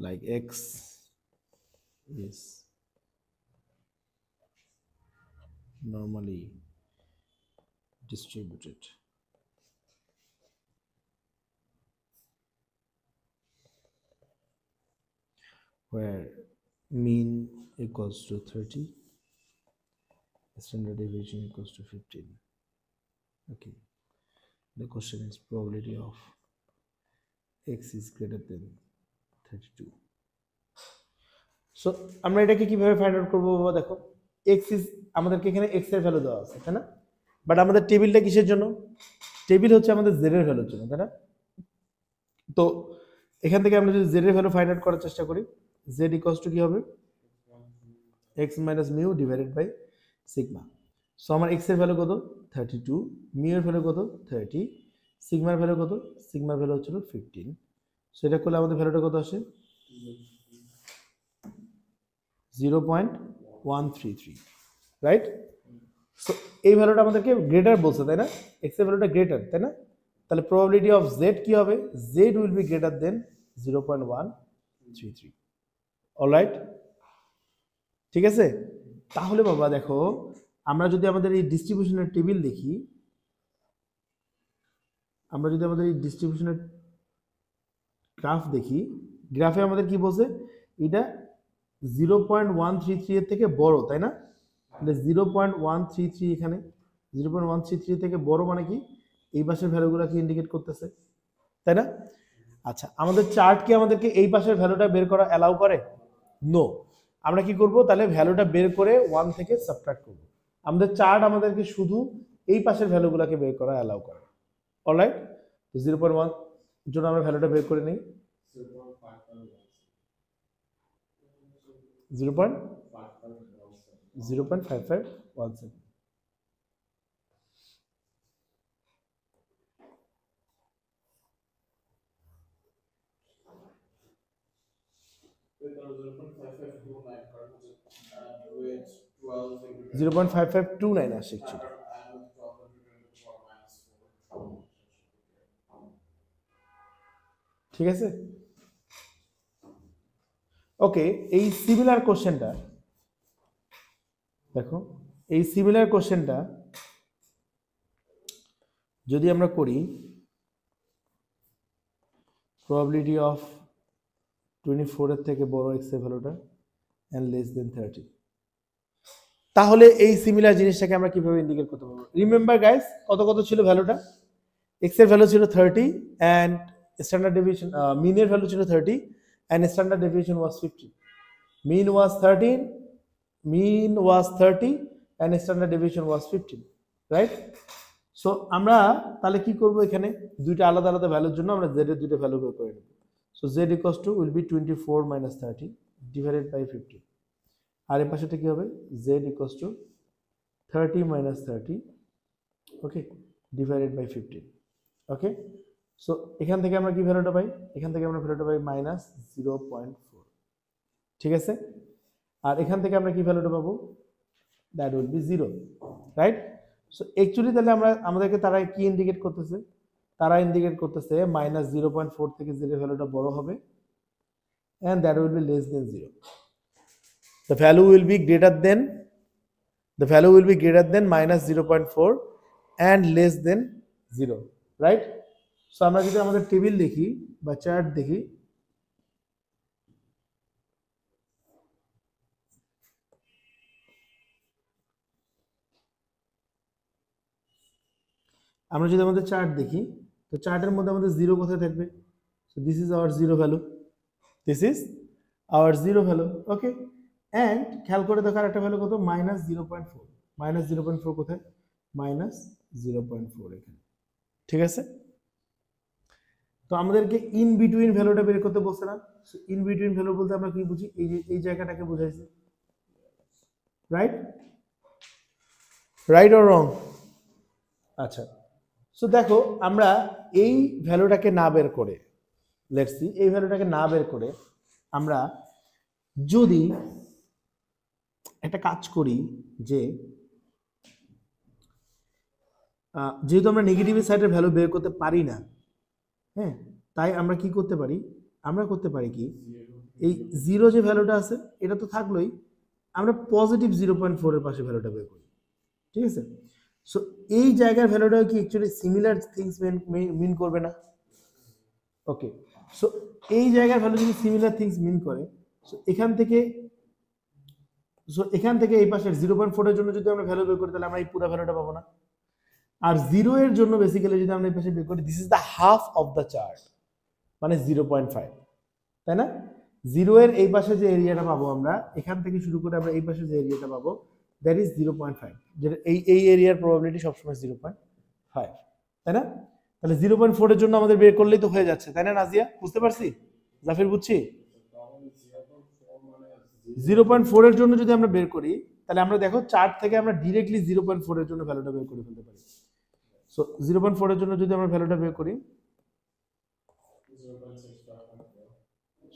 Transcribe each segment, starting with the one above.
like x is normally distributed where mean equals to 30, standard deviation equals to 15. Okay, the question is probability of x is greater than 32. So আমরা এটাকে কিভাবে find out করব বাবা? দেখো x is আমাদেরকে এখানে x এর value দেওয়া আছে তাই না, বাট আমাদের টেবিলটা কিসের জন্য? টেবিল হচ্ছে আমাদের z এর ভ্যালুর জন্য তাই না। তো এখান থেকে আমরা যদি z এর ভ্যালু ফাইন্ড আউট করার চেষ্টা করি, z ইকুয়ালস টু কি হবে x minus mu divided by sigma. So আমার x এর ভ্যালু কত 32, মিউ এর ভ্যালু কত 30, সিগমার ভ্যালু কত, সিগমার ভ্যালু হচ্ছে 15। সো এটা করলে আমাদের ভ্যালুটা কত আসে 0.133, রাইট। সো এই ভ্যালুটা আমাদেরকে গ্রেটার বলছে তাই না, x এর ভ্যালুটা গ্রেটার তাই না, তাহলে প্রবাবিলিটি অফ z কি হবে, z will be greater than 0.133। Alright, ঠিক আছে। তাহলে বাবা দেখো আমরা যদি আমাদের এই ডিস্ট্রিবিউশনের টেবিল দেখি, আমরা যদি আমাদের এই ডিস্ট্রিবিউশনের গ্রাফ দেখি, গ্রাফে আমাদের কি বলছে এটা 0.133 এর থেকে বড় তাই না, তাহলে 0.133 এখানে 0.133 থেকে বড় মানে কি এই পাশের ভ্যালুগুলোকে ইন্ডিকেট করতেছে তাই না। আচ্ছা আমাদের চার্ট কি আমাদেরকে এই পাশের ভ্যালুটা বের করা অ্যালাউ করে? নো। আমরা কি করব তাহলে ভ্যালুটা বের করে 1 থেকে সাবট্রাক্ট করব। আমাদের চার্ট আমাদেরকে শুধু এই পাশের ভ্যালুগুলোকে বের করা অ্যালাউ করে। অলরাইট, তো 0.1 জন্য আমরা ভ্যালুটা বের করে নিই 0.5517। জিরো পয়েন্ট 5529 আসে অ্যাকচুয়ালি। ঠিক আছে, ওকে। এই সিমিলার কোশ্চেনটা দেখো, এই সিমিলার কোশ্চেনটা যদি আমরা করি প্রবাবিলিটি অফ 24 এর থেকে বড় x এর ভ্যালুটা and less than 30, তাহলে এই সিমিলার জিনিসটাকে আমরা কিভাবে ইন্ডিকেট করতে পারবো? রিমেম্বার গাইস কত কত ছিল ভ্যালুটা, x এর ভ্যালু ছিল 30 and স্ট্যান্ডার্ড ডেভিয়েশন মিন এর ভ্যালু ছিল 30 and standard deviation was 50. Mean was 30 and standard deviation was 15, right? So আমরা তাহলে কি করব, এখানে দুইটা আলাদা আলাদা ভ্যালুর জন্য আমরা z এর দুইটা ভ্যালু বের করে নেব। So z equals to will be 24 minus 30 divided by 50, আর এর পাশেটা কি হবে z equals to 30 minus 30, okay, divided by 15, okay. So এখান থেকে আমরা কি ভ্যালুটা পাই, এখান থেকে আমরা ভ্যালুটা পাই -0.4, ঠিক আছে। আর এখান থেকে আমরা কি ভ্যালুটা পাবো, that will be 0, right. So actually তাহলে আমরা আমাদেরকে তারা কি ইন্ডিকেট করতেছে, তারা ইন্ডিকেট করতেছে -0.4 থেকে 0 ভ্যালুটা বড় হবে and that will be less than 0. The value will be greater than -0.4 and less than 0, right? So আমরা যদি আমাদের টেবিল দেখি বা চার্ট দেখি, আমরা যদি আমাদের চার্ট দেখি তো চার্টের মধ্যে আমাদের 0 কোথায় থাকবে, so this is our 0 value, this is our 0 value, okay. And খেয়াল করে দেখার একটা ভ্যালু কত -0.4, -0.4 কোথায়, -0.4 এখানে, ঠিক আছে। তো আমাদেরকে ইন বিটুইন ভ্যালুটা বের করতে বলছে না, সো ইন বিটুইন ভ্যালু বলতে আমরা কি বুঝি, এই যে এই জায়গাটাকে বুঝাইছে, রাইট, রাইট অর রং। আচ্ছা, সো দেখো আমরা এই ভ্যালুটাকে না বের করে, লেটস সি, এই ভ্যালুটাকে না বের করে আমরা যদি একটা কাজ করি যে যেহেতু আমরা নেগেটিভ সাইডের ভ্যালু বের করতে পারি না, হ্যাঁ, তাই আমরা কি করতে পারি, আমরা করতে পারি কি এই জিরো যে ভ্যালুটা আছে এটা তো থাকলোই, আমরা পজিটিভ 0.4 এর পাশে ভ্যালুটা বের করি, ঠিক আছে। সো এই জায়গার ভ্যালুটা কি অ্যাকচুয়ালি সিমিলার থিংস মিন করবে না? ওকে, সো এই জায়গার ভ্যালু যদি সিমিলার থিংস মিন করে, সো এখান থেকে এই পাশের 0.4 এর জন্য যদি আমরা ভ্যালু বের করি তাহলে আমরা এই পুরো ভ্যালুটা পাবো না। আর 0 এর জন্য বেসিক্যালি যদি আমরা এই পাশে বের করি, this is the half of the chart, মানে 0.5, তাই না? 0 এর এই পাশে যে এরিয়াটা পাবো আমরা, এখান থেকে শুরু করে আমরা এই পাশে যে এরিয়াটা পাবো, দ্যাট ইজ 0.5, যেটা এই এরিয়ার প্রবাবিলিটি সবসময় 0.5, তাই না? তাহলে 0.4 এর জন্য আমাদের বের করলেই তো হয়ে যাচ্ছে, তাই না নাজিয়া? বুঝতে পারছি? জাফির বুঝছি? 0.4 এর জন্য যদি আমরা বের করি তাহলে আমরা দেখো চার্ট থেকে আমরা ডিরেক্টলি 0.4 এর জন্য ভ্যালুটা বের করে ফেলতে পারি। সো 0.4 এর জন্য যদি আমরা ভ্যালুটা বের করি,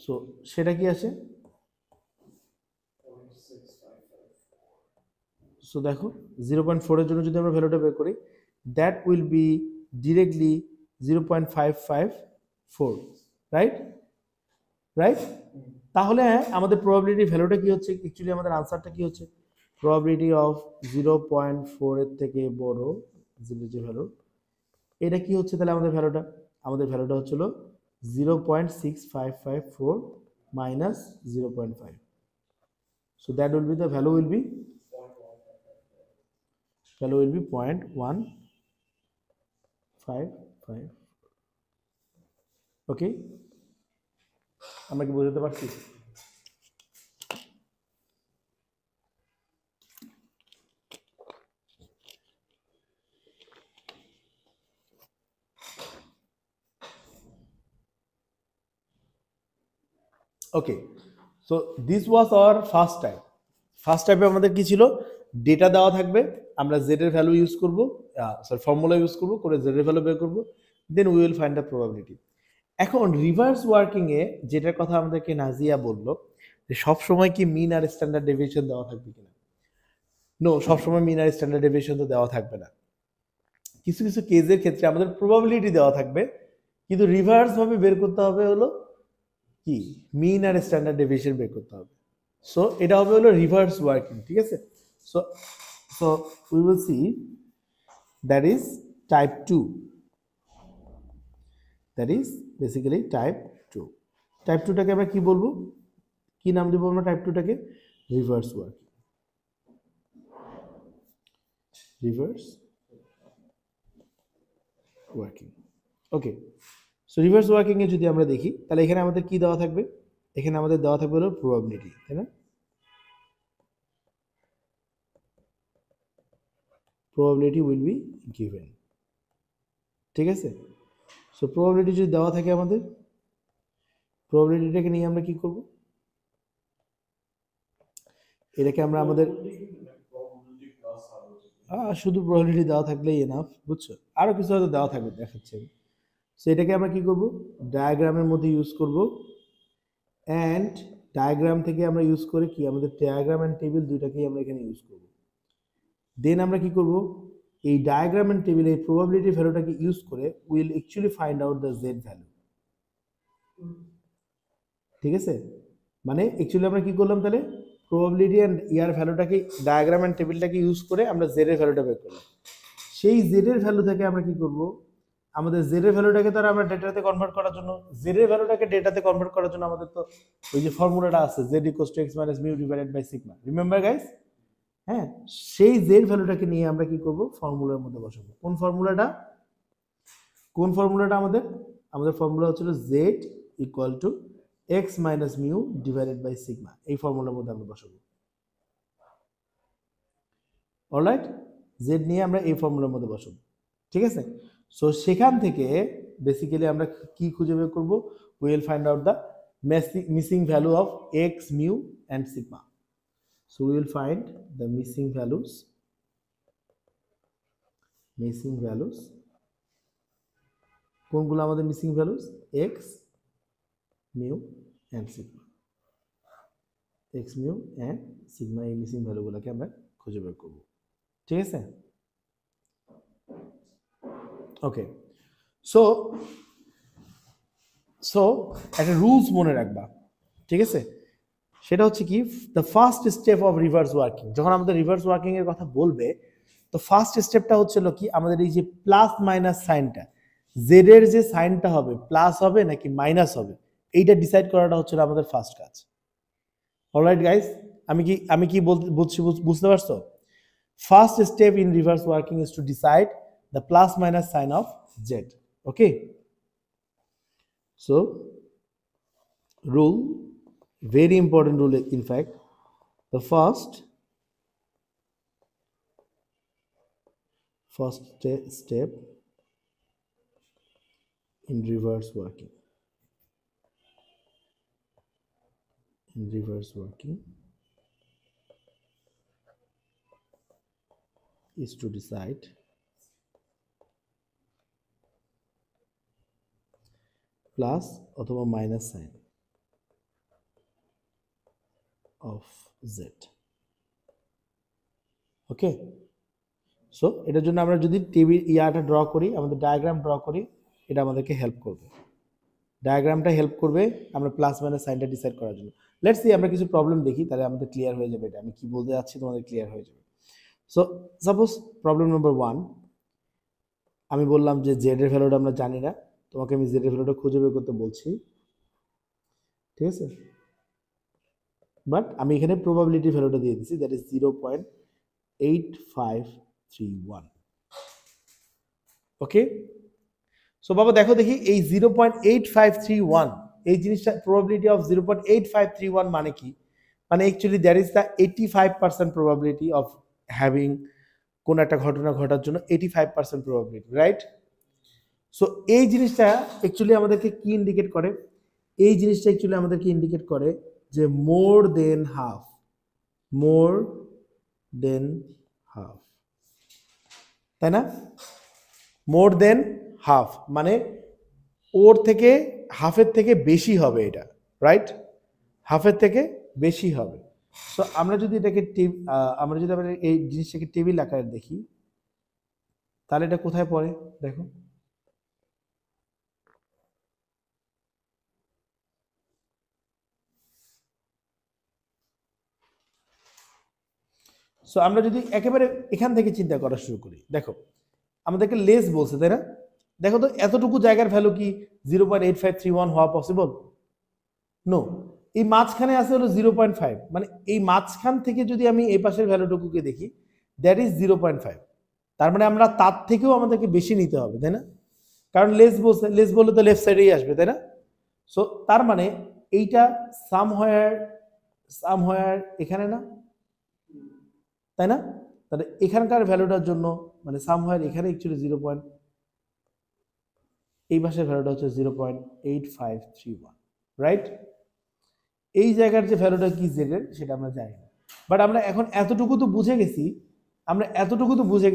সো সেটা কি আসে? সো দেখো 0.4 এর জন্য যদি আমরা ভ্যালুটা বের করি, that will be directly 0.554, right? Right? তাহলে আমাদের প্রবাবিলিটি ভ্যালুটা কি হচ্ছে? অ্যাকচুয়ালি আমাদের আনসারটা কি হচ্ছে? প্রবাবিলিটি অফ 0.4 এর থেকে বড় যে ভ্যালু, এটা কি হচ্ছে তাহলে আমাদের ভ্যালুটা? আমাদের ভ্যালুটা হচ্ছিল 0.6554 minus 0.5. So that will be the value will be 0.155. ওকে, আমরা কি বুঝতে পারছি? Okay, so this was our first type. First টাইপে আমাদের কি ছিল? ডেটা দেওয়া থাকবে, আমরা জেড এর ভ্যালু ইউজ করব, ফর্মুলা ইউজ করব, করে জেড এর ভ্যালু বের করব, then we will find the probability. এখন রিভার্স ওয়ার্কিং এ যেটার কথা আমাদেরকে নাজিয়া বললো, যে সব সময় কি মিন আর স্ট্যান্ডার্ড ডেভিয়েশন দেওয়া থাকবে কিনা? নো, সবসময় মিন আর স্ট্যান্ডার্ড ডেভিয়েশন তো দেওয়া থাকবে না। কিছু কিছু কেসের ক্ষেত্রে আমাদের প্রবাবিলিটি দেওয়া থাকবে, কিন্তু রিভার্স ভাবে বের করতে হবে হলো কি মিন আর স্ট্যান্ডার্ড ডেভিয়েশন বের করতে হবে। সো এটা হবে হলো রিভার্স ওয়ার্কিং, ঠিক আছে? So so we will see that is type 2, that is basically type 2। Type 2টাকে আমরা কি বলবো, কি নাম দেবো আমরা টাইপ 2টাকে? Reverse working, reverse working. Okay, so reverse working এ যদি আমরা দেখি তাহলে এখানে আমাদের কি দেওয়া থাকবে? এখানে আমাদের দেওয়া থাকবে হলো প্রবাবিলিটি, তাই না? প্রবাবিলিটি উইল বি গিভেন, ঠিক আছে? সো প্রবাবিলিটি যদি দেওয়া থাকে আমাদের, প্রবাবিলিটিটাকে নিয়ে আমরা কি করব? এটাকে আমরা আমাদের শুধু প্রবাবিলিটি দেওয়া থাকলেই এনাফ, বুঝছো? আরো কিছু হয়তো দেওয়া থাকবে, দেখাচ্ছি। সো এটাকে আমরা কি করব? ডায়াগ্রামের মধ্যে ইউজ করব, অ্যান্ড ডায়াগ্রাম থেকে আমরা ইউজ করে কি আমাদের ডায়াগ্রাম অ্যান্ড টেবিল দুইটাকেই আমরা এখানে ইউজ করব। দেন আমরা কি করব? এই ডায়াগ্রাম অ্যান্ড টেবিল এই প্রবাবিলিটি ভ্যালুটাকে ইউজ করে will actually find out the Z value, ঠিক আছে? মানে অ্যাকচুয়ালি আমরা কি করলাম তাহলে? প্রবাবিলিটি অ্যান্ড ইয়ার ভ্যালুটাকে, ডায়াগ্রাম অ্যান্ড টেবিলটাকে ইউজ করে আমরা জেড এর ভ্যালুটা বের করলাম। সেই জেড এর ভ্যালু থেকে আমরা কি করব? আমাদের জেড এর ভ্যালুটাকে তার আমরা ডেটাতে কনভার্ট করার জন্য, জেড এর ভ্যালুটাকে ডেটাতে কনভার্ট করার জন্য আমাদের তো ওই যে ফর্মুলাটা আছে, Z equals to X minus mu divided by sigma, remember guys? হ্যাঁ, সেই জেড ভ্যালুটাকে নিয়ে আমরা কি করব? ফর্মুলার মধ্যে বসাবো। কোন ফর্মুলাটা? কোন ফর্মুলাটা আমাদের? আমাদের ফর্মুলা হচ্ছিল Z equal to X minus mu divided by sigma, এই ফর্মুলার মধ্যে আমরা বসাবো। অলরাইট, জেড নিয়ে আমরা এই ফর্মুলার মধ্যে বসাবো, ঠিক আছে? সো সেখান থেকে বেসিক্যালি আমরা কি খুঁজে বের করব? We will find out the missing value of x, mu and sigma. So we will find the missing values, কোনগুলো আমাদের missing values? X, mu and sigma, x, mu and sigma, এই মিসিং ভ্যালুগুলোকে আমরা খুঁজে বের করব, ঠিক আছে? ওকে, সো একটা রুলস মনে রাখবা, ঠিক আছে, সেটা হচ্ছে কি the first step of reverse working. যখন আমাদের রিভার্স ওয়ার্কিং এর কথা বলবে তো ফার্স্ট স্টেপটা হচ্ছিল কি আমাদের এই যে প্লাস মাইনাস সাইনটা, জেড এর যে সাইনটা হবে প্লাস হবে নাকি মাইনাস হবে এইটা ডিসাইড করাটা হচ্ছে আমাদের ফার্স্ট কাজ। অলরাইট গাইস, আমি কি বলছি বুঝতে পারছো? First step in reverse working is to decide the plus minus sign of Z. Okay, so rule, very important rule in fact, the first step in reverse working is to decide plus অথবা minus sign of z. Okay, so এটার জন্য আমরা যদি table ইয়াটা draw করি, আমাদের diagram draw করি, এটা আমাদেরকে হেল্প করবে। ডায়াগ্রামটা হেল্প করবে আমরা প্লাস মাইনাস সাইনটা ডিসাইড করার জন্য। লেটস সি আমরা কিছু প্রবলেম দেখি, তাহলে আমাদের ক্লিয়ার হয়ে যাবে এটা আমি কি বলতে যাচ্ছি, তোমাদের ক্লিয়ার হয়ে যাবে। সো সাপোজ প্রবলেম নাম্বার 1, আমি বললাম যে জেড এর ভ্যালুটা আমরা জানি না, তোমাকে আমি জেড এর ভ্যালুটা খুঁজে বের করতে বলছি, ঠিক আছে, বাট আমি এখানে প্রবাবিলিটি ভ্যালুটা দিয়ে দিচ্ছি, দ্যাট ইজ 0.8531। ওকে, সো বাবা দেখো দেখি এই 0.8531 এই জিনিসটা প্রবাবিলিটি অফ 0.8531 মানে কি? মানে actually that is the 85% probability of having কোন একটা ঘটনা ঘটার জন্য 85% প্রবাবিলিটি, রাইট? সো এই জিনিসটা অ্যাকচুয়ালি আমাদেরকে কি ইন্ডিকেট করে? এই জিনিসটা অ্যাকচুয়ালি আমাদেরকে ইন্ডিকেট করে যে মোর দেন হাফ, তাই না? মোর দেন হাফ মানে ওর থেকে হাফের থেকে বেশি হবে এটা, রাইট? হাফের থেকে বেশি হবে। সো আমরা যদি এটাকে আমরা এই জিনিসটাকে টেবিল আকারে দেখি তাহলে এটা কোথায় পড়ে দেখো। সো আমরা যদি একেবারে এখান থেকে চিন্তা করা শুরু করি, দেখো আমাদেরকে লেস বলছে, তাই না? দেখো তো এতটুকু জায়গার ভ্যালু কি 0.8531 হওয়া পসিবল? নো, এই মাঝখানে আছে হলো 0.5, মানে এই মাঝখান থেকে যদি আমি এই পাশের ভ্যালুটুকুকে দেখি দ্যাট ইজ 0.5, তার মানে আমরা তার থেকেও আমাদেরকে বেশি নিতে হবে, তাই না? কারণ লেস বললে তো লেফট সাইডেই আসবে, তাই না? সো তার মানে এইটা সামহোয়ার এখানে না, তাই না? তাহলে এখানকার ভ্যালুটার জন্য মানে সামহোয়ার এখানে অ্যাকচুয়ালি এই পাশের ভ্যালুটা হচ্ছে 0.8531, রাইট? এই জায়গার যে ভ্যালুটা কি জেড এর সেটা আমরা জানি না, বাট আমরা এখন এতটুকু তো বুঝে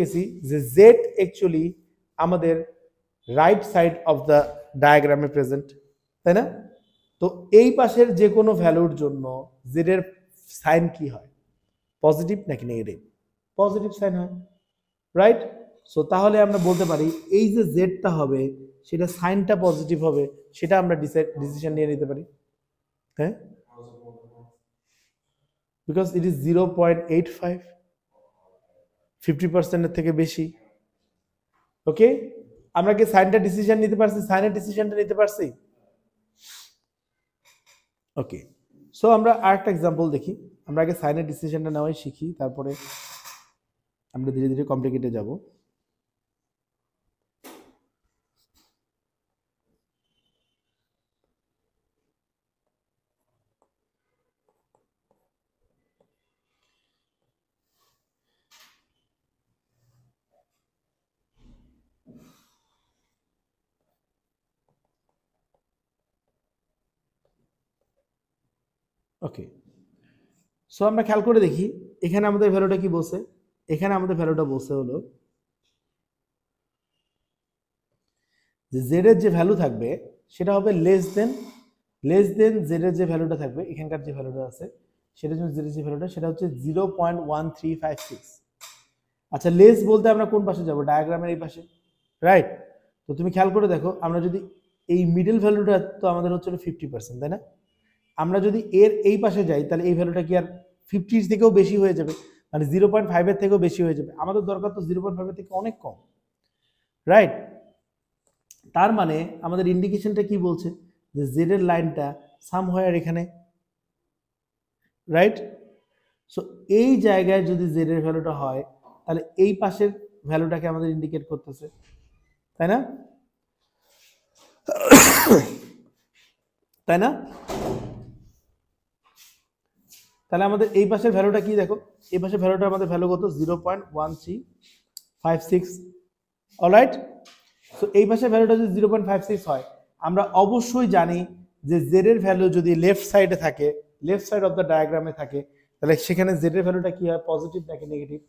গেছি যে জেড অ্যাকচুয়ালি আমাদের রাইট সাইড অফ দ্য ডায়াগ্রামে প্রেজেন্ট, তাই না? তো এই পাশের যে কোনো ভ্যালুর জন্য জেড এর সাইন কি হয়, পজিটিভ নাকি নেগেটিভ? পজিটিভ সাইন হয়, রাইট? সো তাহলে আমরা বলতে পারি এই যে জেডটা হবে সেটা সাইনটা পজিটিভ হবে, সেটা আমরা ডিসিশন নিয়ে নিতে পারি, হ্যাঁ, বিকজ ইট ইজ 0.85, 50% এর থেকে বেশি। ওকে, আমরা কি সাইনটা ডিসিশন নিতে পারছি, সাইনের ডিসিশনটা নিতে পারছি? ওকে, সো আমরা আরেকটা এক্সাম্পল দেখি। আমরা আগে সাইনের ডিসিশনটা নেওয়াই শিখি, তারপরে আমরা ধীরে ধীরে কমপ্লিকেটে যাব। ওকে, সো আমরা খেয়াল করে দেখি এখানে আমাদের ভ্যালুটা কি বলছে। এখানে আমাদের ভ্যালুটা বলছে হলো যে জেড এর যে ভ্যালু থাকবে সেটা হবে লেস দেন জেড এর যে ভ্যালুটা থাকবে, এখানকার যে ভ্যালুটা আছে সেটা জন্য জেড এর যে ভ্যালুটা সেটা হচ্ছে 0.1356। আচ্ছা, লেস বলতে আমরা কোন পাশে যাব? ডায়াগ্রামের এই পাশে, রাইট? তো তুমি খেয়াল করে দেখো, আমরা যদি এই মিডল ভ্যালুটা তো আমাদের হচ্ছে 50%, তাই না? আমরা যদি এর এই পাশে যাই তাহলে এই ভ্যালুটা কি আর 50 থেকেও বেশি হয়ে যাবে, মানে 0.5 এর থেকেও বেশি হয়ে যাবে। আমাদের দরকার তো 0.5 এর থেকে অনেক কম, রাইট? তার মানে আমাদের ইন্ডিকেশনটা কি বলছে যে জেড এর লাইনটা সামহোয়ার এখানে, রাইট? সো এই জায়গায় যদি জেড এর ভ্যালুটা হয় তাহলে এই পাশের ভ্যালুটাকে আমাদের ইন্ডিকেট করতেছে, তাই না? তাই না? তাহলে আমাদের এই পাশের ভ্যালুটা কি দেখো, এই পাশের ভ্যালুটা আমাদের ভ্যালু কত, 0.1356, অলরাইট? সো এই পাশের ভ্যালুটা যদি 0.56 হয়, আমরা অবশ্যই জানি যে জেড এর ভ্যালু যদি লেফট সাইডে থাকে, লেফট সাইড অফ দ্য ডায়াগ্রামে থাকে, তাহলে সেখানে জেড এর ভ্যালুটা কি হয়, পজিটিভ নাকি নেগেটিভ?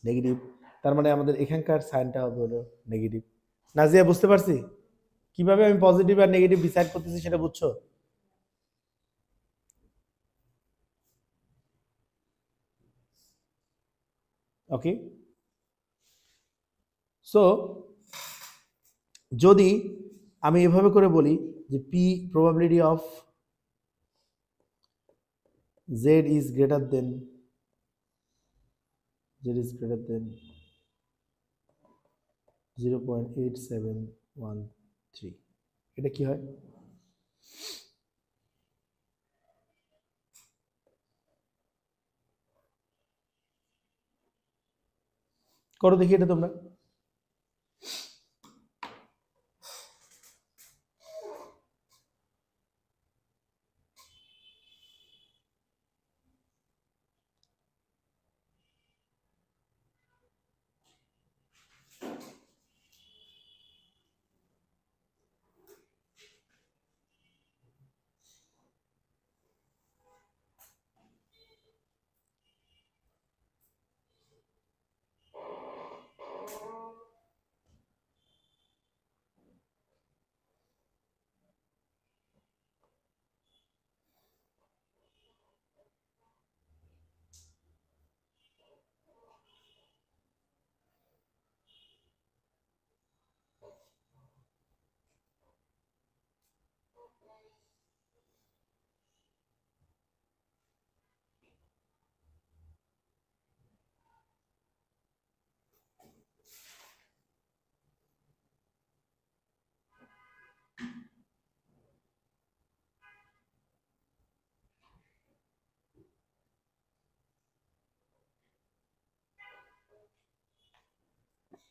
নেগেটিভ। তার মানে আমাদের এখানকার সাইনটা হবে হলো নেগেটিভ। নাজিয়া বুঝতে পারছি কিভাবে আমি পজিটিভ আর নেগেটিভ ডিসাইড করতেছি, সেটা বুঝছো? ওকে, সো যদি আমি এভাবে করে বলি যে P probability of Z is greater than, Z is greater than 0.8713, এটা কি হয়? করো দেখি এটা তোমরা।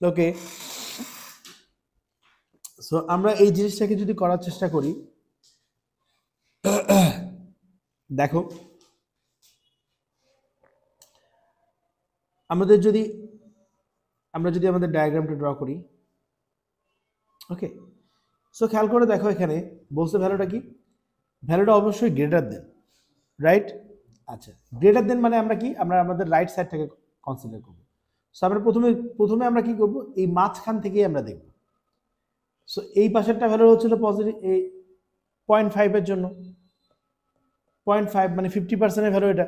ওকে, সো আমরা এই জিনিসটাকে যদি করার চেষ্টা করি, দেখো আমরা যদি আমাদের ডায়াগ্রামটা ড্র করি, ওকে, সো খেয়াল করে দেখো এখানে বলছে ভ্যালুটা কি, ভ্যালুটা অবশ্যই গ্রেটার দেন, রাইট? আচ্ছা, গ্রেটার দেন মানে আমরা কি, আমরা আমাদের রাইট সাইডটাকে কনসিডার করব। সো আমরা প্রথমে আমরা কি করব, এই মাঝখান থেকেই আমরা দেখব। সো এই পাশেরটা ভ্যালু হচ্ছিল পজিটিভ, এই 0.5 এর জন্য 0.5 মানে 50%-এর ভ্যালু এটা,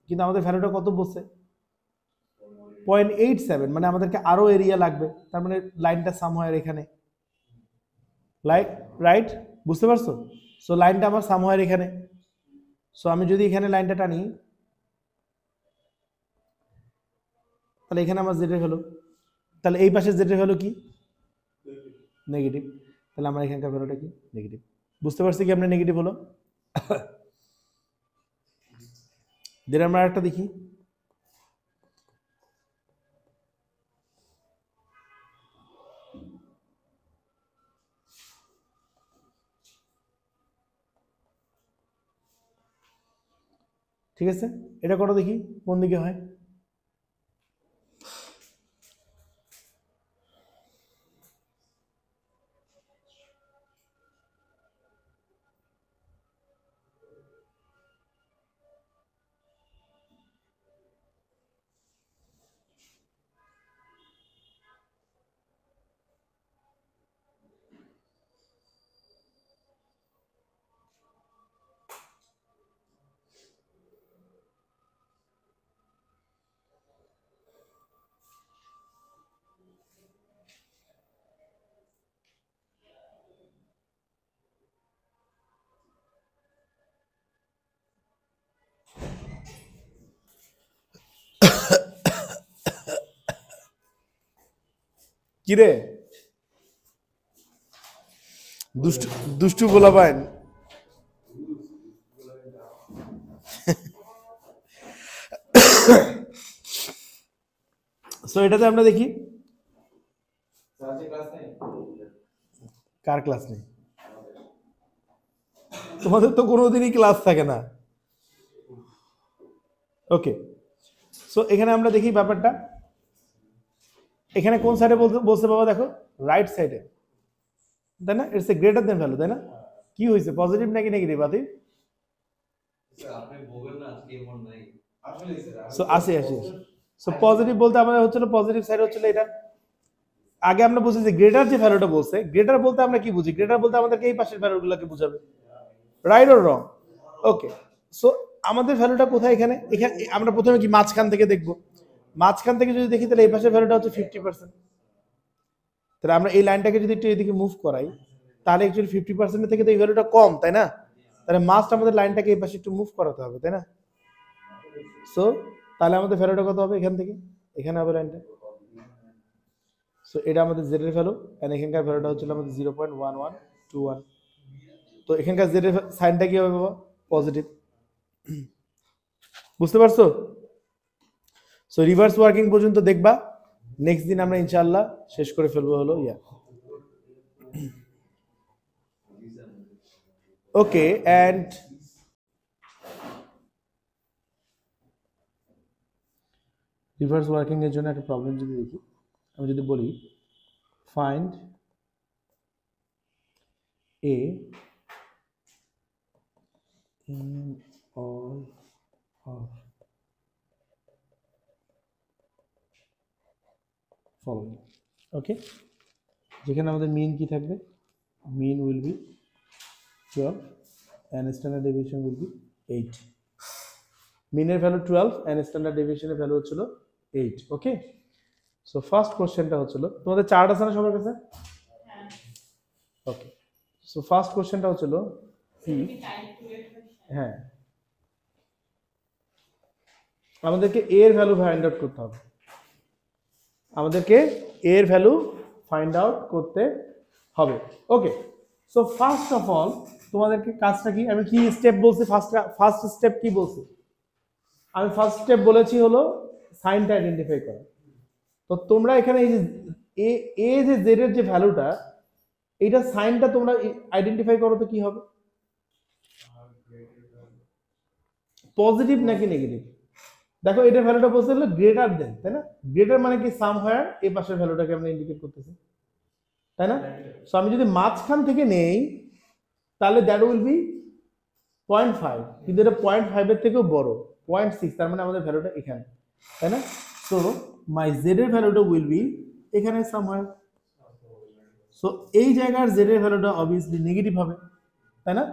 কিন্তু আমাদের ভ্যালুটা কত বলছে, 0.87, মানে আমাদেরকে আরো এরিয়া লাগবে, তার মানে লাইনটা সামহার এখানে, রাইট? বুঝতে পারছো? সো লাইনটা আমার সামহার এখানে। সো আমি যদি এখানে লাইনটা টানি, তাহলে এখানে আমার জেড এর ভ্যালু, তাহলে এই পাশে জেড এর ভ্যালু কি, নেগেটিভ। তাহলে আমার এখানকার ভ্যালুটা কি, নেগেটিভ। বুঝতে পারছি কি আমরা নেগেটিভ হলো? দেন আমরা আরেকটা দেখি, ঠিক আছে? এটা করো দেখি কোন দিকে হয়। কিরে দুষ্টু দুষ্টু বলা পাইন সো এটাতে আমরা দেখি কার ক্লাস নেই তোমাদের তো কোনোদিনই ক্লাস থাকে না ওকে সো এখানে আমরা দেখি ব্যাপারটা এখানে কোন সাইডে বলছে বাবা দেখো রাইট সাইডে তাই না it's a greater than value তাই না কি হয়েছে পজিটিভ নাকি নেগেটিভ আদি সো আসে সো পজিটিভ বলতে আমাদের হচ্ছিল পজিটিভ সাইড হচ্ছিল এটা আগে আমরা বুঝি যে গ্রেটার যে ভ্যালুটা বলছে গ্রেটার বলতে আমরা কি বুঝি গ্রেটার বলতে আমাদেরকে এই পাশের ভ্যালুগুলোকে বোঝাবে right or wrong okay so আমাদের ভ্যালুটা কোথায় এখানে এখানে আমরা প্রথমে কি মাঝখান থেকে দেখব মাঝখান থেকে যদি দেখি তাহলে এই পাশের ভ্যালুটা হচ্ছে 50% তাহলে আমরা এই লাইনটাকে যদি একটু এদিকে মুভ করাই তাহলে অ্যাকচুয়ালি 50% থেকে তো এই ভ্যালুটা কম তাই না তাহলে মাস্ট আমাদের লাইনটাকে এই পাশে একটু মুভ করাতে হবে তাই না সো তাহলে আমাদের ভ্যালুটা কত হবে এখান থেকে এখানে হবে লাইনটা সো এটা আমাদের z এর ভ্যালু এন্ড এখানকার ভ্যালুটা হচ্ছে আমাদের 0.1121 তো এখানকার z এর সাইনটা কি হবে বাবা পজিটিভ বুঝতে পারছো সো রিভার্স ওয়ার্কিং পর্যন্ত দেখবা নেক্সট দিন আমরা ইনশাআল্লাহ শেষ করে ফেলবো হলো yeah okay and reverse working এর জন্য একটা প্রবলেম যদি দেখি আমি যদি বলি find a in all of following okay যেখানে আমাদের মিন কি থাকবে mean will be 12 and standard deviation will be 8 মিনের ভ্যালু 12 and standard deviation এর ভ্যালু হচ্ছিল 8 ওকে সো ফার্স্ট কোশ্চেনটা হচ্ছিল তোমাদের চার্ট আছে না সবার কাছে হ্যাঁ ওকে সো ফার্স্ট কোশ্চেনটা হচ্ছিল কি হ্যাঁ আমাদেরকে a এর ভ্যালু ফাইন্ড আউট করতে হবে আমাদেরকে a এর ভ্যালু ফাইন্ড আউট করতে হবে okay so first of all তোমাদেরকে কাজটা কি আমি কি স্টেপ বলছি ফার্স্ট স্টেপ কি বলছি আমি ফার্স্ট স্টেপ বলেছি হলো সাইনটা আইডেন্টিফাই করা তো তোমরা এখানে এই যে এ যে জেড এর যে ভ্যালুটা এইটা সাইনটা তোমরা আইডেন্টিফাই করো তো কি হবে পজিটিভ নাকি নেগেটিভ দেখো এটা ভ্যালুটা বলতে হলো গ্রেটার দেন তাই না গ্রেটার মানে কি সাম হোয়ার এই পাশের ভ্যালুটাকে আমরা ইন্ডিকেট করতেছি তাই না সো আমি যদি মাঝখান থেকে নেই তাহলে দ্যাট উইল বি 0.5 কিন্তু এটা 0.5 এর থেকেও বড় 0.6 তার মানে আমাদের ভ্যালুটা এখানে তাই না সো মাই জেড এর ভ্যালুটা উইল বি এখানে সামহার সো এই জায়গার জেড এর ভ্যালুটা অবভিয়াসলি নেগেটিভ হবে তাই না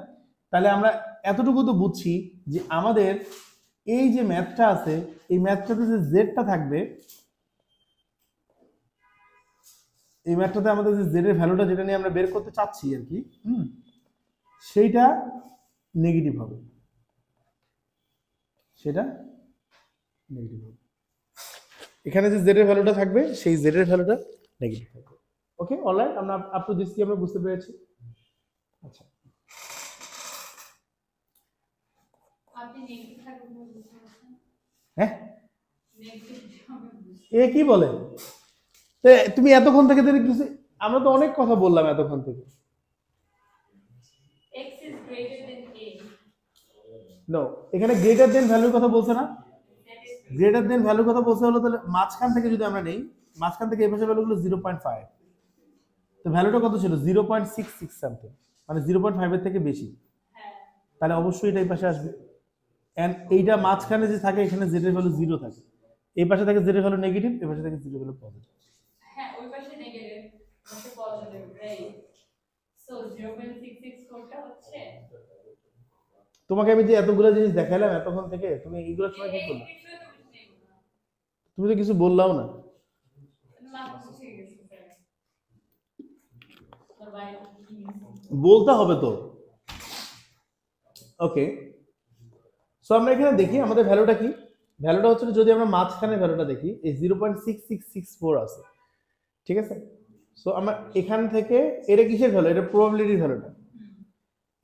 তাহলে আমরা এতটুকু তো বুঝছি যে আমাদের এই যে ম্যাথটা আছে এই ম্যাথটাতে যে জেডটা থাকবে এই ম্যাথটাতে আমাদের যে জেড এর ভ্যালুটা যেটা নিয়ে আমরা বের করতে চাচ্ছি আর কি সেইটা নেগেটিভ হবে সেটা নেগেটিভ হবে এখানে যে জেড এর ভ্যালুটা থাকবে সেই জেড এর ভ্যালুটা নেগেটিভ থাকবে ওকে অলরাইট আমরা আপ টু দিস কি আমরা বুঝতে পেরেছি আচ্ছা আপনি নেগেটিভ থাকবে বুঝতে পারছেন হ্যাঁ নেগেটিভ এ কি বলে তুমি এতক্ষণ থেকে কিছু আমরা তো অনেক কথা বললাম এতক্ষণ থেকে x is greater than a no এখানে গ্রেটার দেন ভ্যালুর কথা বলছে না গ্রেটার দেন ভ্যালুর কথা বলছে হলো তাহলে মাঝখান থেকে যদি আমরা নেই মাঝখান থেকে এই পাশের ভ্যালুগুলো 0.5 তো ভ্যালুটা কত ছিল 0.66 সামথিং মানে 0.5 এর থেকে বেশি হ্যাঁ তাহলে অবশ্যই এটা এই পাশে আসবে এন্ড এইটা মাঝখানে যে থাকে এখানে z এর ভ্যালু 0 থাকে এই পাশে থাকে z এর ভ্যালু নেগেটিভ এই পাশে থাকে z এর ভ্যালু পজিটিভ হ্যাঁ ওই পাশে নেগেটিভ পাশে পজিটিভ রাইট সো 0.66 কোডটা হচ্ছে তোমাকে আমি যে এতগুলো জিনিস দেখাইলাম এতক্ষণ থেকে তুমি এইগুলো সময় কি করলে তুমি তো কিছু বললাও না বলতে হবে তো ওকে সো আমরা এখানে দেখি আমাদের ভ্যালুটা কি ভ্যালুটা হচ্ছে যদি আমরা মাঝখানে ভ্যালুটা দেখি এই 0.6664 আছে ঠিক আছে সো আমরা এখান থেকে এটা কিসের ভ্যালু, এটা প্রবাবিলিটির ভ্যালুটা।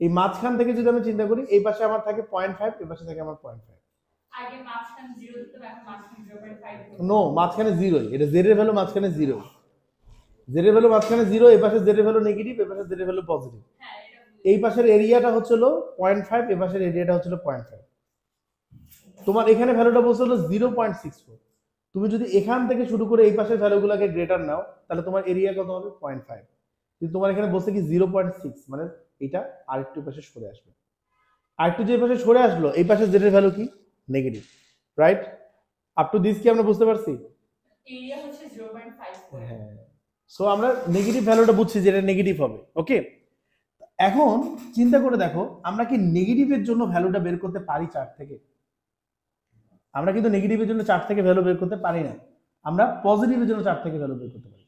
এই মাঝখান থেকে যদি আমি চিন্তা করি, এই পাশে আমার থাকে 0.5, এই পাশে থাকে আমার 0.5। আগে মাঝখানে 0 দিতে এখন মাঝখানে 0.5 নো, মাঝখানে 0, এটা z এর ভ্যালু মাঝখানে 0, z এর ভ্যালু মাঝখানে 0, এই পাশে z এর ভ্যালু নেগেটিভ, এই পাশে z এর ভ্যালু পজিটিভ। হ্যাঁ এটা এই পাশের এরিয়াটা হচ্ছিল 0.5, এই পাশের এরিয়াটা হচ্ছিল 0.5। তোমার এখানে ভ্যালুটা বলছে হলো 0.64। তুমি যদি এখান থেকে শুরু করে এই পাশের ভ্যালুগুলোকে গ্রেটার নাও, তাহলে তোমার এরিয়া কত হবে 0.5। কিন্তু তোমার এখানে বলছে কি 0.6, মানে এটা আরেকটু পাশে সরে আসবে। আরেকটু যে পাশে সরে আসলো, এই পাশে জেড এর ভ্যালু কি negative, right? Up to this কি আমরা বুঝতে পারছি? এরিয়া হচ্ছে 0.5। হ্যাঁ, সো আমরা নেগেটিভ ভ্যালুটা বুঝছি যে এটা নেগেটিভ হবে। ওকে, এখন চিন্তা করে দেখো, আমরা কি নেগেটিভের জন্য ভ্যালুটা বের করতে পারি চার্ট থেকে? আমরা কিন্তু নেগেটিভের জন্য চার্ট থেকে ভ্যালু বের করতে পারি না, আমরা পজিটিভের জন্য চার্ট থেকে ভ্যালু বের করতে পারি।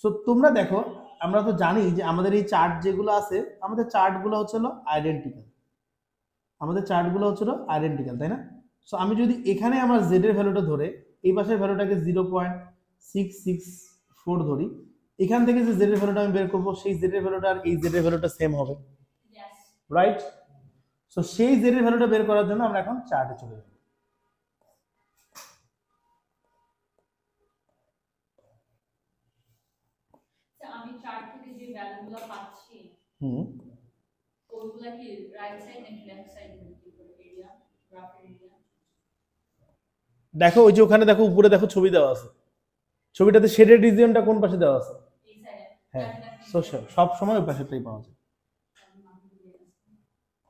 সো তোমরা দেখো, আমরা তো জানি যে আমাদের এই চার্ট যেগুলো আছে, আমাদের চার্টগুলো হচ্ছিল আইডেন্টিক্যাল, আমাদের চার্টগুলো হচ্ছিল আইডেন্টিক্যাল, তাই না? সো আমি যদি এখানে আমার জেড এর ভ্যালুটা ধরে এই পাশের ভ্যালুটাকে 0.664 ধরি, এখান থেকে যে জেড এর ভ্যালুটা আমি বের করবো, সেই জেড এর ভ্যালুটা আর এই জেড এর ভ্যালুটা সেম হবে, রাইট? সো সেই জেড এর ভ্যালুটা বের করার জন্য আমরা এখন চার্টে চলে যাব। আমি চার্ট থেকে যে ভ্যালুগুলো পাচ্ছি ওগুলা কি রাইট সাইড নাকি লেফট সাইড এরিয়া, গ্রাফের এরিয়া? দেখো ওই যে ওখানে দেখো উপরে দেখো ছবি দেওয়া আছে, ছবিটাতে শেডেড রিজিয়নটা কোন পাশে দেওয়া আছে? এই সাইডে। হ্যাঁ, সো সব সময় ওই পাশেটাই পাওয়া যায়।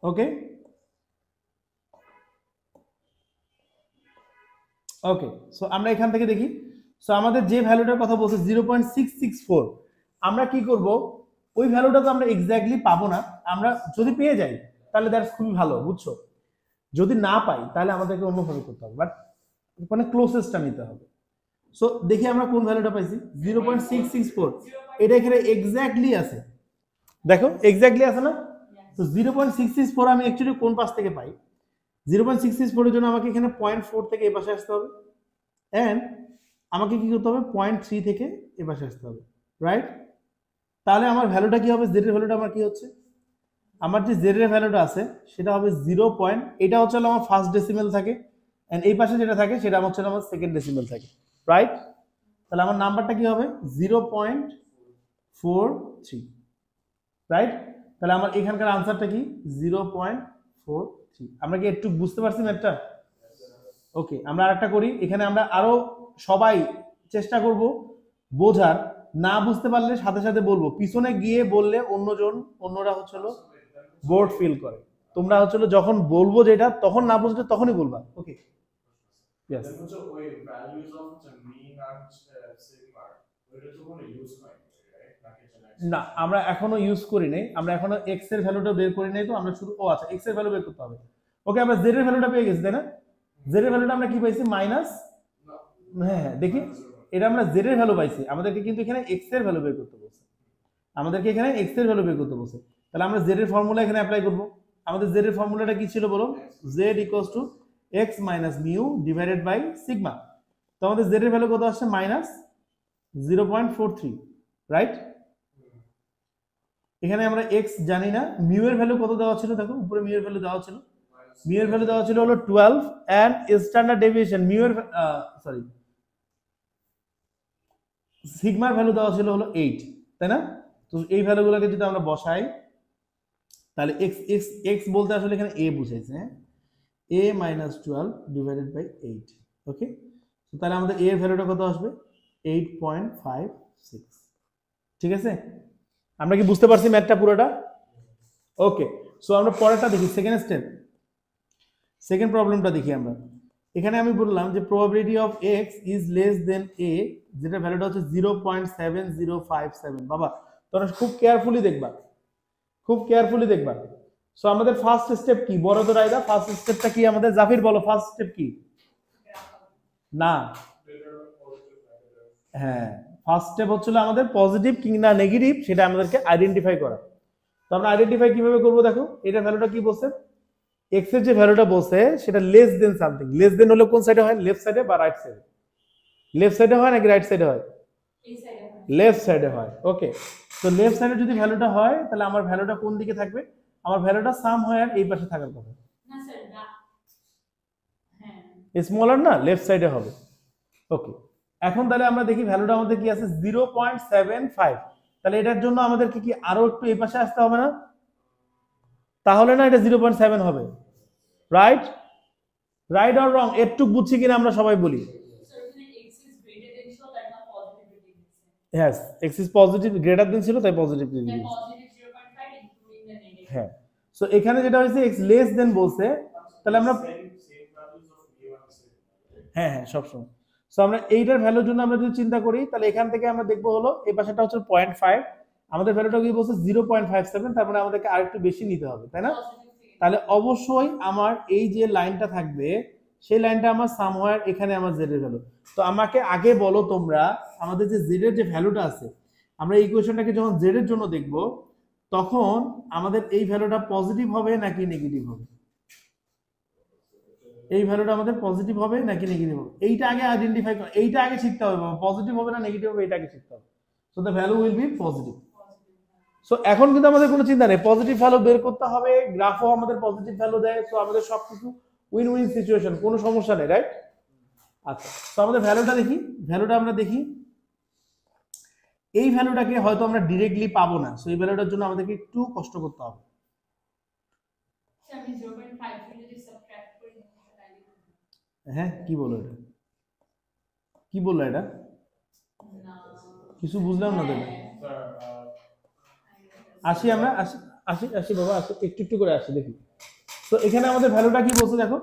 ওকে ওকে, সো আমরা এখান থেকে দেখি। সো আমাদের যে ভ্যালুটার কথা বলছে 0.664, আমরা কি করব, ওই ভ্যালুটা তো আমরা এক্স্যাক্টলি পাবো না, আমরা যদি পেয়ে যাই তাহলে দ্যাটস খুবই ভালো, বুঝছো? যদি না পাই তাহলে আমাদেরকে অন্যভাবে করতে হবে, বাট মানে ক্লোজেস্টটা নিতে হবে। সো দেখি আমরা কোন ভ্যালুটা পাইছি, 0.664, এটা এখানে এক্স্যাক্টলি আছে, দেখো এক্স্যাক্টলি আছে না? তো 0.664 আমি অ্যাকচুয়ালি কোন পাশ থেকে পাই? 0.664 এর জন্য আমাকে এখানে 0.4 থেকে এই পাশে আসতে হবে, এন্ড আমাকে কি করতে হবে 0.3 থেকে এই পাশে আসতে হবে, রাইট? তাহলে আমার ভ্যালুটা কি হবে, জেড এর ভ্যালুটা আমার কি হচ্ছে, আমার যে জেড এর ভ্যালুটা আছে সেটা হবে 0. এটা হচ্ছে আমার ফার্স্ট ডেসিমেল থাকে, এন্ড এই পাশে যেটা থাকে সেটা হচ্ছে আমার সেকেন্ড ডেসিমেল থাকে, রাইট? তাহলে আমার নাম্বারটা কি হবে 0.43, রাইট? তাহলে আমার এখানকার আনসারটা কি 0.43। আমরা কি একটু বুঝতে পারছি ম্যাথটা? ওকে, আমরা আরেকটা করি, এখানে আমরা আরো সবাই চেষ্টা করব বোঝার, না বুঝতে পারলে সাথে সাথে বলবো, পিছনে গিয়ে বললে অন্যরা হচ্ছিল বোর্ড ফিল করে, তোমরা হচ্ছিল যখন বলবো যেটা তখন না বুঝলে তখনই বলবা। Okay, yes. ওই ভ্যালুজ অফ মিন আর সিগমা ওটা তো কোনো ইউজ হয় না, আমরা এখনো ইউজ করি নাই, আমরা এখনো এক্স এর ভ্যালুটা বের করি নাই, তো আমরা শুধু আচ্ছা এক্স এর ভ্যালু বের করতে হবে। ওকে, আমরা জেড এর ভ্যালুটা পেয়ে গেছি, তাই না? জেড এর ভ্যালুটা আমরা কি পাইছি মাইনাস, হ্যাঁ দেখি, এটা আমরা জেড এর ভ্যালু পাইছি, আমাদেরকে কিন্তু এখানে এক্স এর ভ্যালু বের করতে বলছে, আমাদেরকে এখানে এক্স এর ভ্যালু বের করতে বলছে। তাহলে আমরা জেড এর ফর্মুলা এখানে অ্যাপ্লাই করব। আমাদের জেড এর ফর্মুলাটা কি ছিল বলো, Z equals to X minus mu divided by sigma. তো আমাদের জেড এর ভ্যালু কত আসছে মাইনাস 0.43, রাইট? এখানে আমরা x জানি না, মিউ এর ভ্যালু কত দেওয়া ছিল, দেখো উপরে মিউ এর ভ্যালু দেওয়া ছিল, মিউ এর ভ্যালু দেওয়া ছিল হলো 12, এন্ড স্ট্যান্ডার্ড ডেভিয়েশন মিউ এর সরি সিগমার ভ্যালু দেওয়া ছিল হলো 8, তাই না? তো এই ভ্যালুগুলোকে যদি আমরা বসাই তাহলে x x x বলতে আসলে এখানে a বুঝাইছে, হ্যাঁ, a - 12 ডিভাইডেড বাই 8। ওকে, তো তাহলে আমাদের a এর ভ্যালুটা কত আসবে 8.56। ঠিক আছে, আমরা কি বুঝতে পারছি ম্যাথটা পুরোটা? ওকে, সো আমরা পরেরটা দেখি, সেকেন্ড স্টেপ, সেকেন্ড প্রবলেমটা দেখি আমরা। এখানে আমি বললাম যে probability of x is less than a, যেটা ভ্যালুটা হচ্ছে 0.7057। বাবা তোমরা খুব কেয়ারফুলি দেখবা, খুব কেয়ারফুলি দেখবা। সো আমাদের ফার্স্ট স্টেপ কি, বড় রায়দা, ফার্স্ট স্টেপটা কি আমাদের? জাফির বলো ফার্স্ট স্টেপ কি? না, হ্যাঁ, ফার্স্ট স্টেপ হচ্ছিল আমাদের পজিটিভ কিংবা নেগেটিভ সেটা আমাদেরকে আইডেন্টিফাই করা। তো আমরা আইডেন্টিফাই কিভাবে করব, দেখো এটা ভ্যালুটা কি বলছে, x এর যে ভ্যালুটা বলছে সেটা less than something, less than হলে কোন সাইডে হয়, লেফট সাইডে বা রাইট সাইডে? লেফট সাইডে হয় নাকি রাইট সাইডে হয়? এই সাইডে হয়। লেফট সাইডে হয়। ওকে, তো লেফট সাইডে যদি ভ্যালুটা হয় তাহলে আমার ভ্যালুটা কোন দিকে থাকবে? আমার ভ্যালুটা সামহোয়ার এই পাশে থাকার কথা। না স্যার না, হ্যাঁ স্মলার না, লেফট সাইডে হবে। ওকে, এখন তাহলে আমরা দেখি ভ্যালুটা আমাদের কি আছে 0.75। তাহলে এটার জন্য আমাদেরকে কি আরো একটু এই পাশে আসতে হবে না? তাহলে না এটা 0.7 হবে। Right, right or wrong? একটু বুঝছি কিনা আমরা সবাই বলি। স্যার ওখানে x is greater than ছিল তাই না পজিটিভিটি দিচ্ছে, হ্যাঁ, x is positive greater than ছিল তাই পজিটিভ তাই দিয়েছি। Positive 0.5 including the negative. হ্যাঁ, সো এখানে যেটা হয়েছে x লেস দেন বলছে, তাহলে আমরা same values of mu and sigma. হ্যাঁ হ্যাঁ সবসময়। সো আমরা এইটার ভ্যালুর জন্য আমরা যদি চিন্তা করি তাহলে এখান থেকে আমরা দেখবো হলো এই পাশেটা হচ্ছে 0.5, আমাদের ভ্যালুটা কি বলছে 0.57, তার মানে আমাদেরকে আরেকটু বেশি নিতে হবে, তাই না? তাহলে অবশ্যই আমার এই যে লাইনটা থাকবে সেই লাইনটা আমার সামহোয়ার এখানে আমার z এর ভ্যালু। তো আমাকে আগে বলো তোমরা, আমাদের যে z এর যে ভ্যালুটা আছে, আমরা এই ইকুয়েশনটাকে যখন z এর জন্য দেখব তখন আমাদের এই ভ্যালুটা পজিটিভ হবে নাকি নেগেটিভ হবে? এই ভ্যালুটা আমাদের পজিটিভ হবে নাকি নেগেটিভ হবে, এইটা আগে আইডেন্টিফাই করা, এইটা আগে শিখতে হবে, পজিটিভ হবে না নেগেটিভ হবে এটা আগে শিখতে হবে। So the value will be positive. So এখন কিন্তু আমাদের কোনো চিন্তা নেই, পজিটিভ ভ্যালু বের করতে হবে, গ্রাফও আমাদের পজিটিভ ভ্যালু দেয়, সো আমাদের সবকিছু উইন উইন সিচুয়েশন, কোনো সমস্যা নেই, রাইট? আচ্ছা, তো আমাদের ভ্যালুটা দেখি, ভ্যালুটা আমরা দেখি, এই ভ্যালুটাকে হয়তো আমরা ডিরেক্টলি পাবো না, সো এই ভ্যালুটার জন্য আমাদেরকে একটু কষ্ট করতে হবে। স্যার আমি 0.5 যদি সাবট্রাক্ট করি তাহলে হ্যাঁ, কি বলো এটা, কি বললো এটা? না কিছু বুঝলাম না তো। Sir, আসি আমরা, আসি আসি আসি বাবা, আসি একটু একটু করে আসি দেখি। তো এখানে আমাদের ভ্যালুটা কি বলছে দেখো,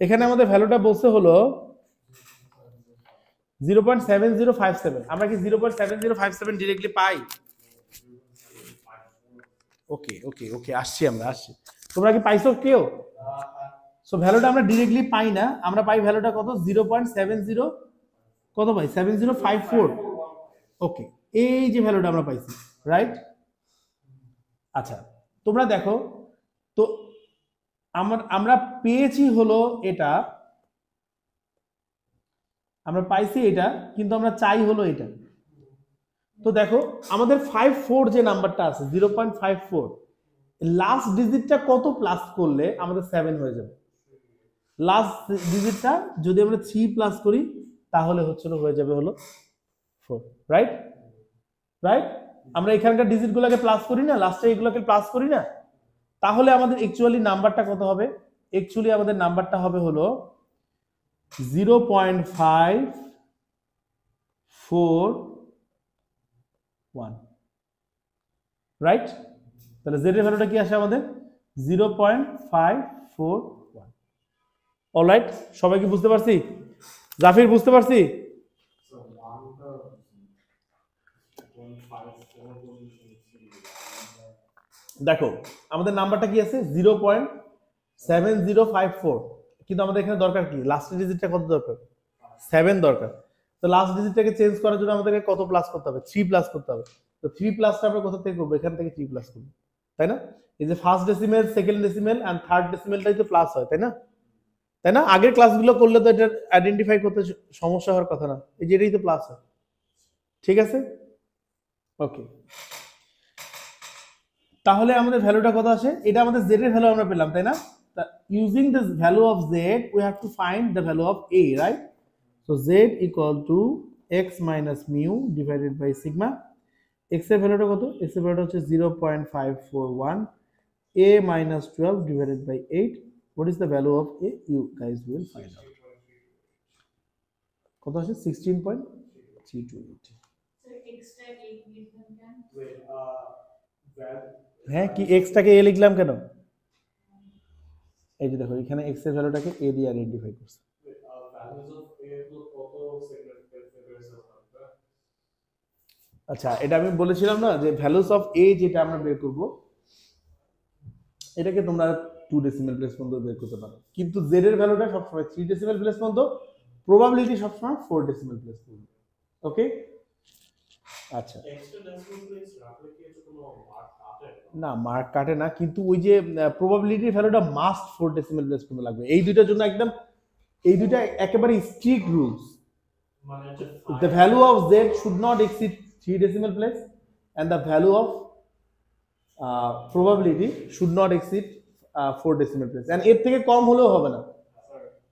এখানে আমাদের ভ্যালুটা বলছে হলো 0.7057। আমরা কি 0.7057 ডিরেক্টলি পাই? ওকে ওকে ওকে, আসছি আমরা, আসছি। তোমরা কি পাইছো কেউ? সো ভ্যালুটা আমরা ডিরেক্টলি পাই না, আমরা পাই ভ্যালুটা কত 0.70, কত পাই 7054। ওকে, এই যে ভ্যালুটা আমরা পাইছি, রাইট? আচ্ছা, তোমরা দেখো তো আমরা পেয়েছি হলো এটা, আমরা পাইছি এটা, কিন্তু আমরা চাই হলো এটা। তো দেখো আমাদের 54 যে নাম্বারটা আছে 0.54, লাস্ট ডিজিটটা কত প্লাস করলে আমাদের 7 হয়ে যাবে? লাস্ট ডিজিটটা যদি আমরা 3 প্লাস করি তাহলে হয়ে যাবে হলো 4, রাইট? রাইট, আমরা এখানকার ডিজিটগুলোকে প্লাস করি না, লাস্টে এগুলোকে প্লাস করি না, তাহলে আমাদের অ্যাকচুয়ালি নাম্বারটা কত হবে? অ্যাকচুয়ালি আমাদের নাম্বারটা হবে হলো 0.541, রাইট? তাহলে z এর ভ্যালুটা কি আসে আমাদের 0.541। অলরাইট, সবাই কি বুঝতে পারছি? জাফির বুঝতে পারছি? so 1.54 দেখো আমাদের নাম্বারটা কি আছে 0.7054, কিন্তু আমাদের এখানে দরকার কি, লাস্টের ডিজিটটা কত দরকার? 7 দরকার। তো লাস্ট ডিজিটটাকে চেঞ্জ করার জন্য আমাদেরকে কত প্লাস করতে হবে? 3 প্লাস করতে হবে। তো 3 প্লাসটা আমরা কোথা থেকে করবো? এখান থেকে 3 প্লাস করবো, তাই না? এই যে first decimal, second decimal and third ডেসিমেলটাই তো প্লাস হয়, তাই না? তাই না? আগের ক্লাসগুলো করলে তো এটা আইডেন্টিফাই করতে সমস্যা হওয়ার কথা না, এই যে এটাই তো প্লাস হয়, ঠিক আছে? ওকে, তাহলে আমাদের ভ্যালুটা কত আসে? এটা আমাদের z এর ভ্যালু আমরা পেলাম, তাই না? Using this value of z we have to find the value of a, right? So z equal to x minus mu divided by sigma. x এর ভ্যালুটা কত? x এর ভ্যালুটা হচ্ছে 0.541, a minus 12 divided by 8. What is the value of a? You guys will find out. কত আসে? 16.328. Sir extra 8 লিখবেন কেন? wait that হ্যাঁ, কি x টাকে a লিখলাম কেন? এই যে দেখো এখানে x এর ভ্যালুটাকে a দিয়ে আইডেন্টিফাই করছে। values of a to কত significant figures আছে? আচ্ছা, এটা আমি বলেছিলাম না যে ভ্যালুস অফ a যেটা আমরা বের করব এটাকে তোমরা 2 ডেসিমেল প্লেস পর্যন্ত বের করতে পারো, কিন্তু z এর ভ্যালুটা সবসময় 3 ডেসিমেল প্লেস পর্যন্ত, প্রবাবিলিটি সবসময় 4 ডেসিমেল প্লেস পর্যন্ত। ওকে, আচ্ছা, extra decimal place রাখলে কি এটা কোনো মার্ক কাটে? না মার্ক কাটে না, কিন্তু ওই যে প্রবাবিলিটির ভ্যালুটা মাস্ট 4 ডেসিমেল প্লেস পর্যন্ত লাগবে। এই দুইটার জন্য একদম, এই দুইটা একেবারে স্ট্রিক্ট রুলস। মানে The value of z should not exceed 3 decimal place and the value of probability should not exceed 4 decimal place and এর থেকে কম হলেও হবে না।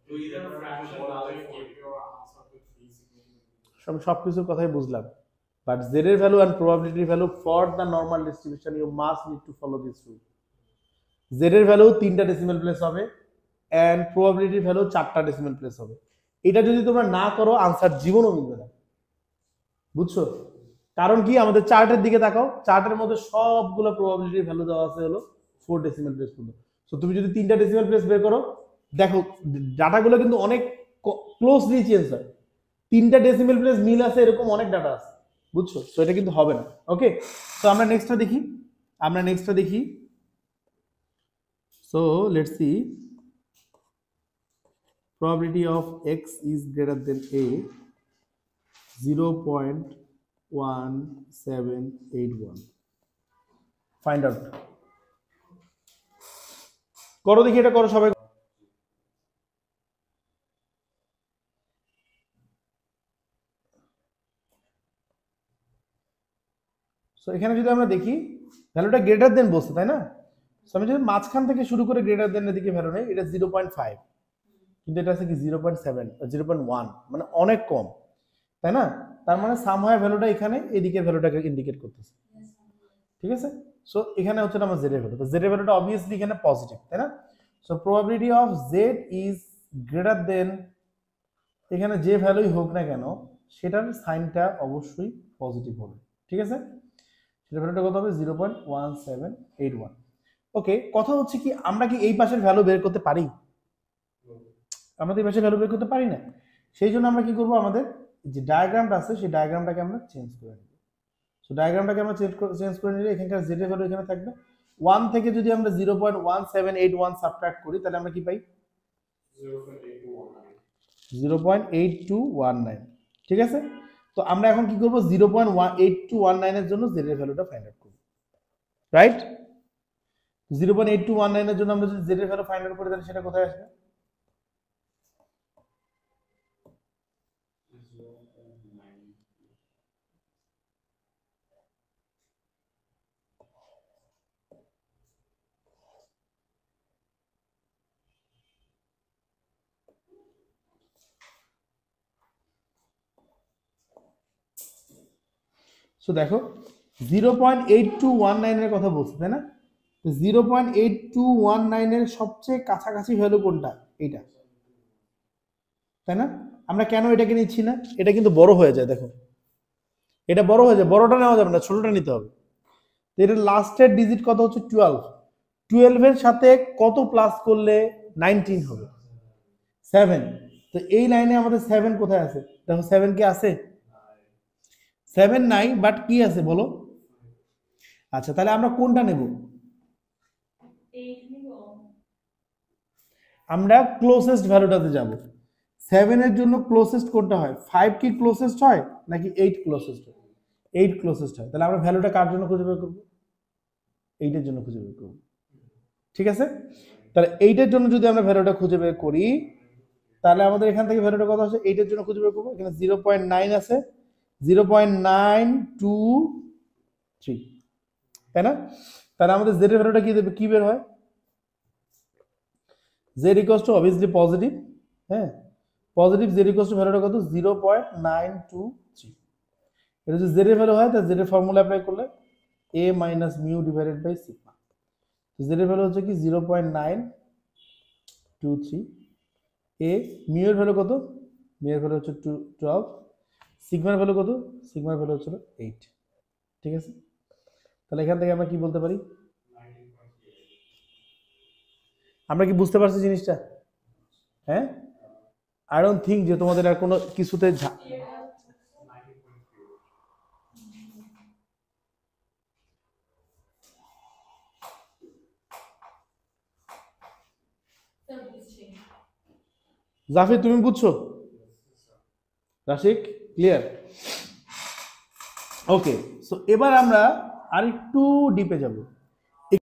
So either fraction or give your answer with 3 significant. সবকিছুর কথাই বুঝলাম, but z এর value and probability value for the normal distribution you must need to follow this rule. z এর ভ্যালু 3টা ডেসিমাল প্লেস হবে and probability ভ্যালু 4টা decimal place হবে। এটা যদি তোমরা না করো আনসার জীবনও মিলবে না, বুঝছো? কারণ কি, আমাদের চার্টের দিকে তাকাও, চার্টের মধ্যে সবগুলো প্রবাবিলিটির ভ্যালু দেওয়া আছে হলো 4 ডেসিমাল প্লেস পর্যন্ত। সো তুমি যদি 3টা ডেসিমাল প্লেস বের করো, দেখো ডাটাগুলো কিন্তু অনেক ক্লোজলি চেঞ্জ হয়। 3টা ডেসিমাল প্লেস মিল আছে এরকম অনেক ডাটা আছে, বুঝছো? সো এটা কিন্তু হবে না। ওকে, তো আমরা নেক্সটটা দেখি। So let's see probability of x is greater than a 0.1781 find out করো, দেখি এটা করো সবাই। সো এখানে যদি আমরা দেখি ভ্যালুটা গ্রেটার দেন বলছে, তাই না? সো আমি যদি মাঝখান থেকে শুরু করে গ্রেটার দেন এর দিকে ভ্যালু নেই, এটা 0.5, কিন্তু এটা আছে কি 0.7 0.1, মানে অনেক কম, তাই না? তার মানে সামহার ভ্যালুটা এখানে এদিকের ভ্যালুটাকে ইন্ডিকেট করতেছে, ঠিক আছে? সো এখানে হচ্ছে আমার z এর ভ্যালু, তো z এর ভ্যালুটা অবভিয়াসলি এখানে পজিটিভ, তাই না? So probability of z is greater than, এখানে যে ভ্যালুই হোক না কেন সেটার সাইনটা অবশ্যই পজিটিভ হবে, ঠিক আছে? সেটার ভ্যালুটা কত হবে? 0.1781। ওকে, কথা হচ্ছে কি, আমরা কি এই পাশের ভ্যালু বের করতে পারি? আমরা তো এই পাশের ভ্যালু বের করতে পারি না। সেই জন্য আমরা কি করব, আমাদের যে ডায়াগ্রামটা আছে সেই ডায়াগ্রামটাকে আমরা চেঞ্জ করে নেব। সো ডায়াগ্রামটাকে আমরা চেঞ্জ করে নিলে এখানকার z এর ভ্যালু এখানে থাকবে 1 থেকে যদি আমরা 0.1781 সাবট্রাক্ট করি তাহলে আমরা কি পাই? 0.8219, ঠিক আছে? তো আমরা এখন কি করব, 0.8219 এর জন্য z এর ভ্যালুটা ফাইন্ড আউট করব, রাইট? 0.8219 এর জন্য আমরা যদি z এর ভ্যালু ফাইন্ড আউট করি তাহলে সেটা কোথায় আসবে? সো দেখো 0.8219 এর কথা বলছি, তাই না? 0.8219 এর সবচেয়ে কাছাকাছি ভ্যালু কোনটা? এইটা, তাই না? আমরা কেন এটাকে নিচ্ছি না? এটা কিন্তু বড় হয়ে যায়, দেখো এটা বড় হয়ে যায়, বড়টা নেওয়া যাবে না, ছোটটা নিতে হবে। তো এটার লাস্টের ডিজিট কত হচ্ছে? 12। 12 এর সাথে কত প্লাস করলে 19 হবে? 7। তো এই লাইনে আমাদের 7 কোথায় আছে? দেখো 7 কি আছে? 7 নাই, বাট কি আছে বলো? আচ্ছা, তাহলে আমরা কোনটা নেব? আমরা ক্লোজেস্ট ভ্যালুটাতে যাব। 7 এর জন্য ক্লোজেস্ট কোনটা হয়? 5 কি ক্লোজেস্ট হয় নাকি 8 ক্লোজেস্ট হয়? 8 ক্লোজেস্ট হয়। তাহলে আমরা ভ্যালুটা কার জন্য খুঁজে বের করব? 8 এর জন্য খুঁজে বের করব, ঠিক আছে? তাহলে 8 এর জন্য যদি আমরা ভ্যালুটা খুঁজে বের করি তাহলে আমাদের এখান থেকে ভ্যালুটা কত আসে? 8 এর জন্য খুঁজে বের করব, এখানে 0.9 আছে, 0.923, তাই না? তাহলে আমাদের z এর ভ্যালুটা কি দেবে? কি বের হয়? z equals to obviously positive, হ্যাঁ পজিটিভ, z ইকুয়ালস টু ভ্যালুটা কত? 0.923। এটা যদি z এর ভ্যালু হয় তাহলে z এর ফর্মুলা অ্যাপ্লাই করলে a minus mu divided by sigma. তো z এর ভ্যালু হচ্ছে কি 0.923, a মিউ এর ভ্যালু কত? মিউ এর ভ্যালু হচ্ছে 12, সিগমার ভ্যালু কত? সিগমার ভ্যালু হচ্ছে 8, ঠিক আছে? তাহলে এখান থেকে আমরা কি বলতে পারি? আমরা কি বুঝতে পারছি জিনিসটা? হ্যাঁ, আই ডোন্ট থিঙ্ক যে তোমাদের আর কোনো কিছুতে জাফি তুমি বুঝছো? রাশিক ক্লিয়ার? ওকে, সো এবার আমরা আরেকটু ডিপে যাব।